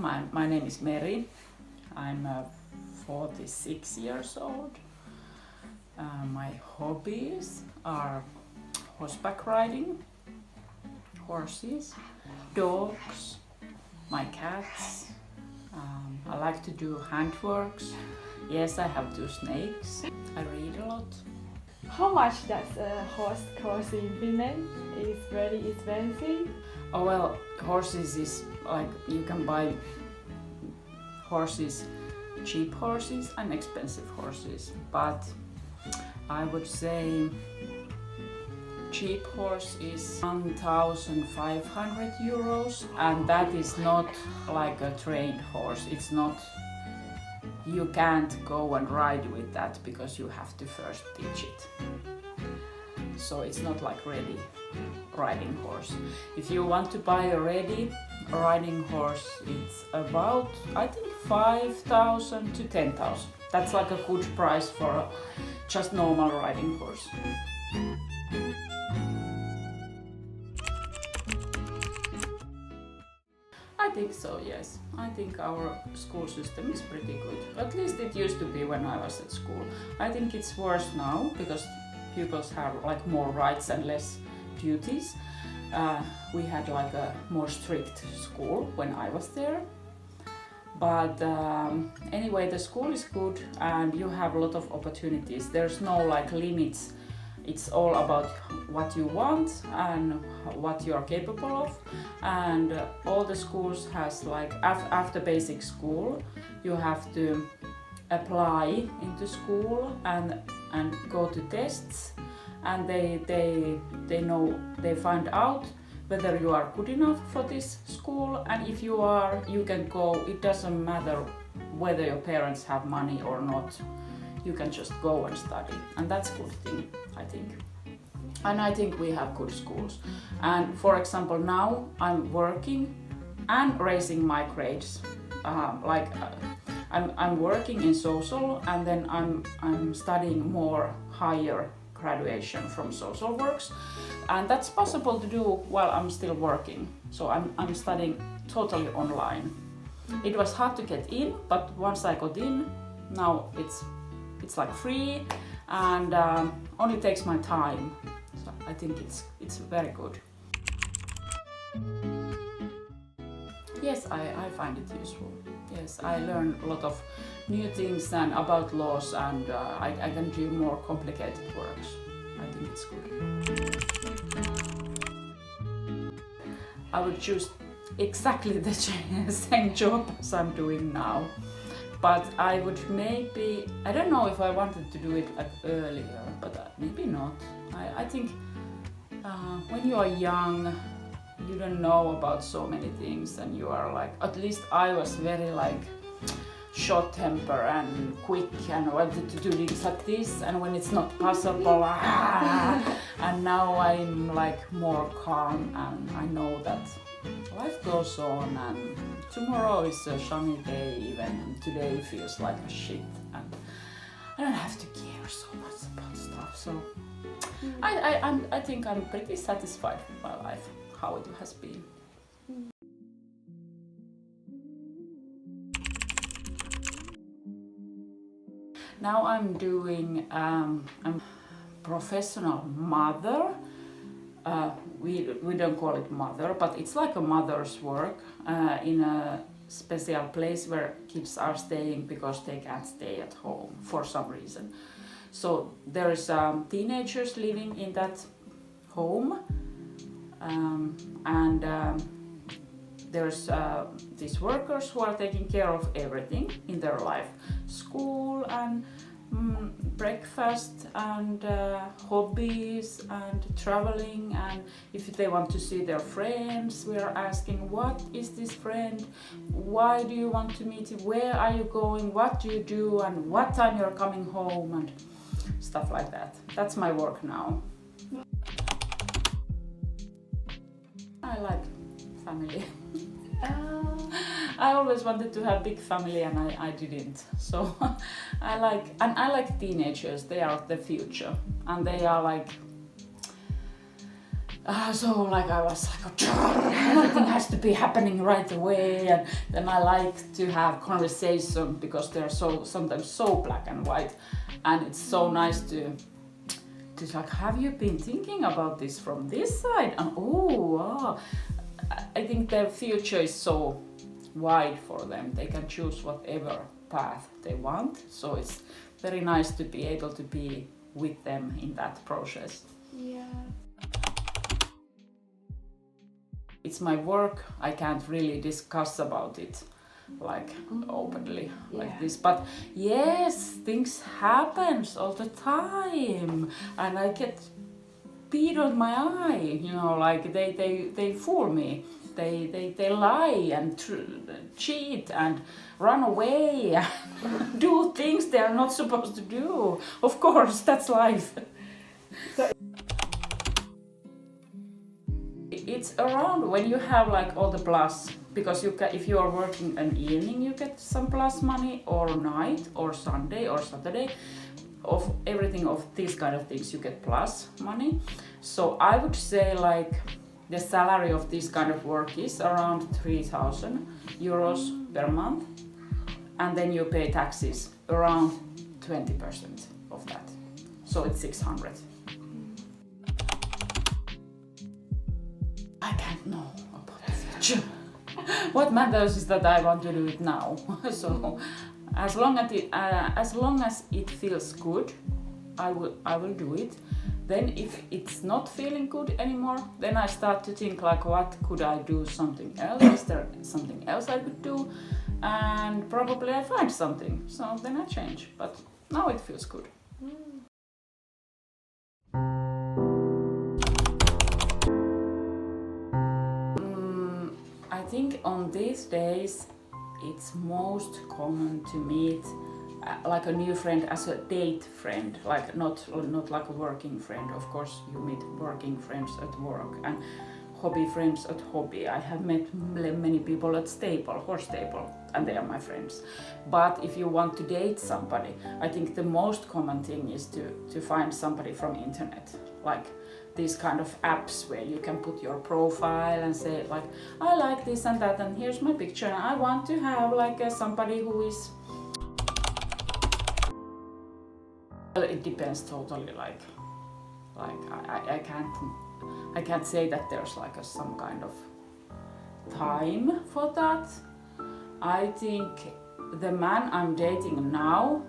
my name is Meri. I'm 46 years old. My hobbies are horseback riding, horses, dogs, my cats. I like to do handworks. Yes, I have 2 snakes. I read a lot. How much does a horse cost in Finland? Is very expensive? Oh well, horses is like you can buy horses, cheap horses and expensive horses. But I would say cheap horse is 1,500 euros, and that is not like a trained horse. It's not. You can't go and ride with that because you have to first teach it. So it's not like ready riding horse. If you want to buy a ready riding horse, it's about I think 5,000 to 10,000. That's like a good price for a just normal riding horse. I think so, yes. I think our school system is pretty good. At least it used to be when I was at school. I think it's worse now because pupils have like more rights and less duties. We had like a more strict school when I was there. But anyway, the school is good and you have a lot of opportunities. There's no like limits. It's all about what you want and what you're capable of. And all the schools has like after basic school, you have to apply into school and go to tests, and they find out whether you are good enough for this school, and if you are, you can go. It doesn't matter whether your parents have money or not. You can just go and study, and that's a good thing, I think. And I think we have good schools. And for example, now I'm working and raising my grades. I'm working in social, and then I'm studying more higher graduation from social works, and that's possible to do while I'm still working. So I'm studying totally online. It was hard to get in, but once I got in, now it's like free and only takes my time. So I think it's very good. Yes, I find it useful. Yes, I learn a lot of new things and about laws, and I can do more complicated works. I think it's good. I would choose exactly the same job as I'm doing now. But I would maybe, I don't know if I wanted to do it like earlier, but maybe not. I think when you are young, you don't know about so many things, and you are like, at least I was very like short temper and quick and wanted to do things like this, and when it's not possible, and now I'm like more calm, and I know that life goes on, and tomorrow is a sunny day, even today feels like a shit, and I don't have to care so much about stuff. So I think I'm pretty satisfied with my life, how it has been. Now I'm doing, I'm professional mother. We don't call it mother, but it's like a mother's work in a special place where kids are staying because they can't stay at home for some reason. So there's teenagers living in that home, and there's these workers who are taking care of everything in their life, school and breakfast and hobbies and traveling, and if they want to see their friends, we are asking, what is this friend, why do you want to meet him, where are you going, what do you do, and what time you're coming home, and stuff like that. That's my work now. I like family. I always wanted to have big family, and I didn't. So I like teenagers. They are the future, and they are like So like I was like, everything has to be happening right away, and then I like to have conversation because they're sometimes so black and white, and it's so nice to like, have you been thinking about this from this side? And wow. I think their future is so wide for them. They can choose whatever path they want. So it's very nice to be able to be with them in that process. Yeah. It's my work. I can't really discuss about it like openly like this. But yes, things happens all the time, and I get beat on my eye, you know, like they fool me, they lie and cheat and run away and do things they are not supposed to do. Of course, that's life. It's around when you have like all the plus, because you if you are working an evening you get some plus money, or night or Sunday or Saturday, of everything of these kind of things you get plus money. So I would say like the salary of this kind of work is around 3,000 euros per month, and then you pay taxes around 20% of that, so it's 600. I can't know about the future. What matters is that I want to do it now. So as long as it feels good, I will do it. Then if it's not feeling good anymore, then I start to think like, what could I do something else? Is there something else I could do? And probably I find something, so then I change. But now it feels good. I think on these days it's most common to meet like a new friend as a date friend, like not like a working friend. Of course you meet working friends at work and hobby friends at hobby. I have met many people at horse stable, and they are my friends. But if you want to date somebody, I think the most common thing is to find somebody from internet, like these kind of apps where you can put your profile and say like, I like this and that, and here's my picture, and I want to have like somebody who is. Well, it depends totally. Like I can't say that there's like some kind of time for that. I think the man I'm dating now,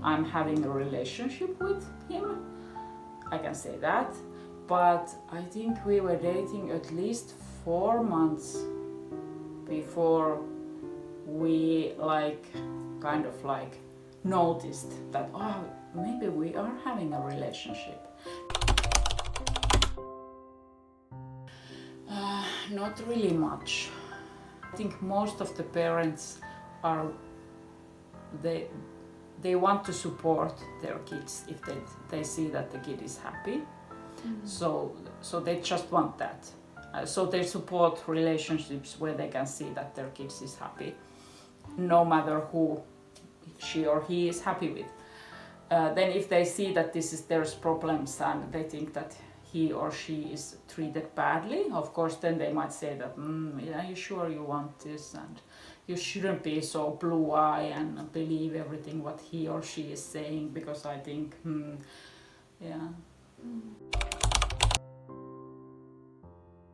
I'm having a relationship with him. I can say that. But I think we were dating at least 4 months before we kind of noticed that, oh, maybe we are having a relationship. Not really much. I think most of the parents they want to support their kids if they see that the kid is happy. So they just want that. So they support relationships where they can see that their kids is happy, no matter who she or he is happy with. Then if they see that there's problems and they think that he or she is treated badly, of course then they might say that, are you sure you want this, and you shouldn't be so blue-eyed and believe everything what he or she is saying, because I think,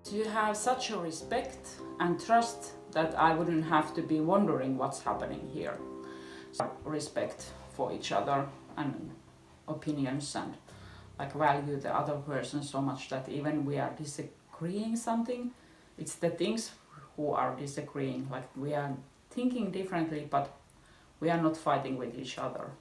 To have such a respect and trust that I wouldn't have to be wondering what's happening here. So respect for each other and opinions, and value the other person so much that even we are disagreeing something, it's the things who are disagreeing, like we are thinking differently, but we are not fighting with each other.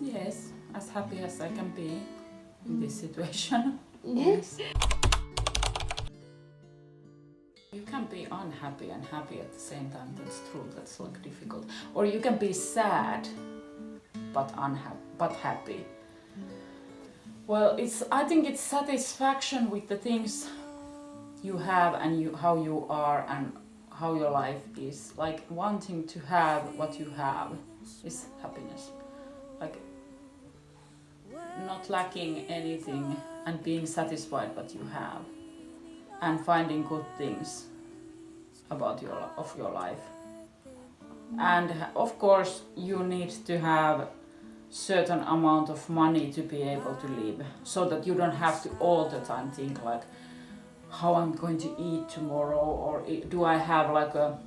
Yes, as happy as I can be in this situation. Yes. You can be unhappy and happy at the same time. That's true. That's difficult. Or you can be sad, but happy. Well, I think it's satisfaction with the things you have and how you are and how your life is. Like wanting to have what you have is happiness. like not lacking anything and being satisfied what you have and finding good things about your life. And of course you need to have certain amount of money to be able to live, so that you don't have to all the time think like how I'm going to eat tomorrow, or do I have like a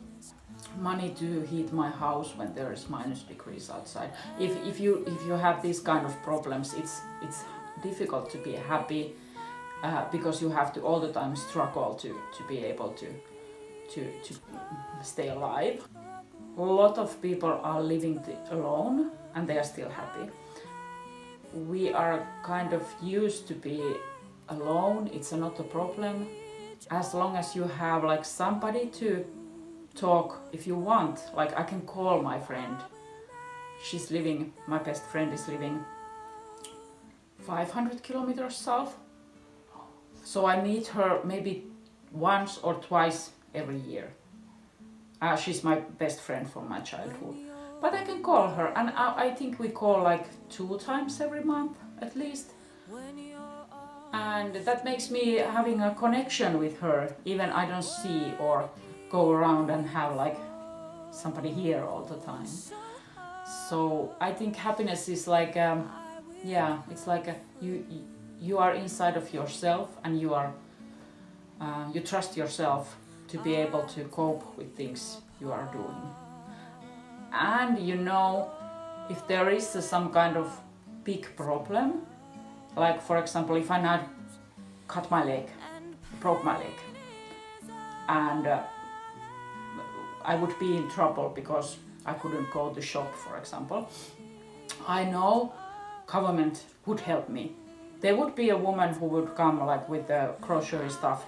money to heat my house when there is -degrees outside. If you have these kind of problems, it's difficult to be happy because you have to all the time struggle to be able to stay alive. A lot of people are living alone and they are still happy. We are kind of used to be alone. It's not a problem as long as you have like somebody to talk if you want. Like I can call my friend. My best friend is living 500 kilometers south. So I meet her maybe once or twice every year. She's my best friend from my childhood. But I can call her, and I think we call like 2 times every month at least. And that makes me having a connection with her, even I don't see or go around and have like somebody here all the time. So I think happiness is like, it's like you are inside of yourself, and you trust yourself to be able to cope with things you are doing. And if there is some kind of big problem, like for example if I now broke my leg, and I would be in trouble because I couldn't go to shop, for example, I know government would help me. There would be a woman who would come like with the grocery stuff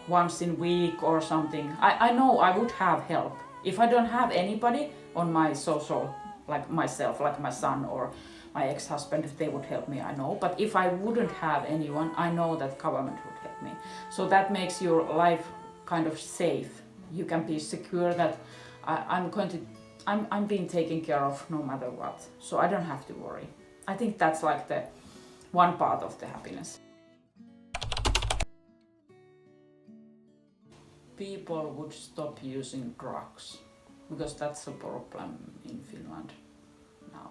once in a week or something. I know I would have help. If I don't have anybody on my social, like myself, like my son or my ex-husband, they would help me, I know. But if I wouldn't have anyone, I know that government would help me. So that makes your life kind of safe. You can be secure that I'm being taken care of no matter what. So I don't have to worry. I think that's like the one part of the happiness. People would stop using drugs, because that's a problem in Finland now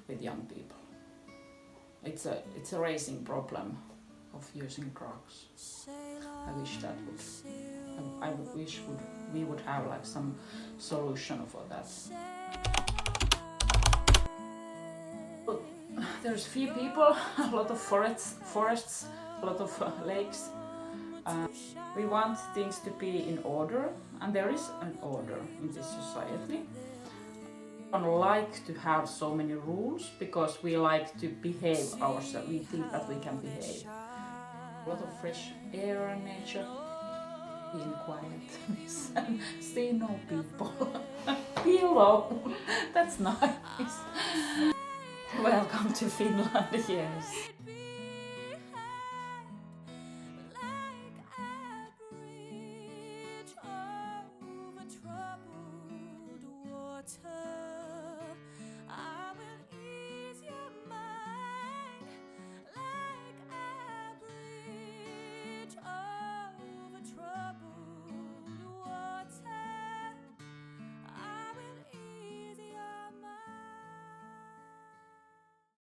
with young people. It's a rising problem of using drugs. I wish we would have like some solution for that. There's few people, a lot of forests, a lot of lakes. We want things to be in order, and there is an order in this society. We don't like to have so many rules because we like to behave ourselves. We think that we can behave. A lot of fresh air and nature. Being quiet and see no people. Be alone. That's nice. Welcome to Finland, yes.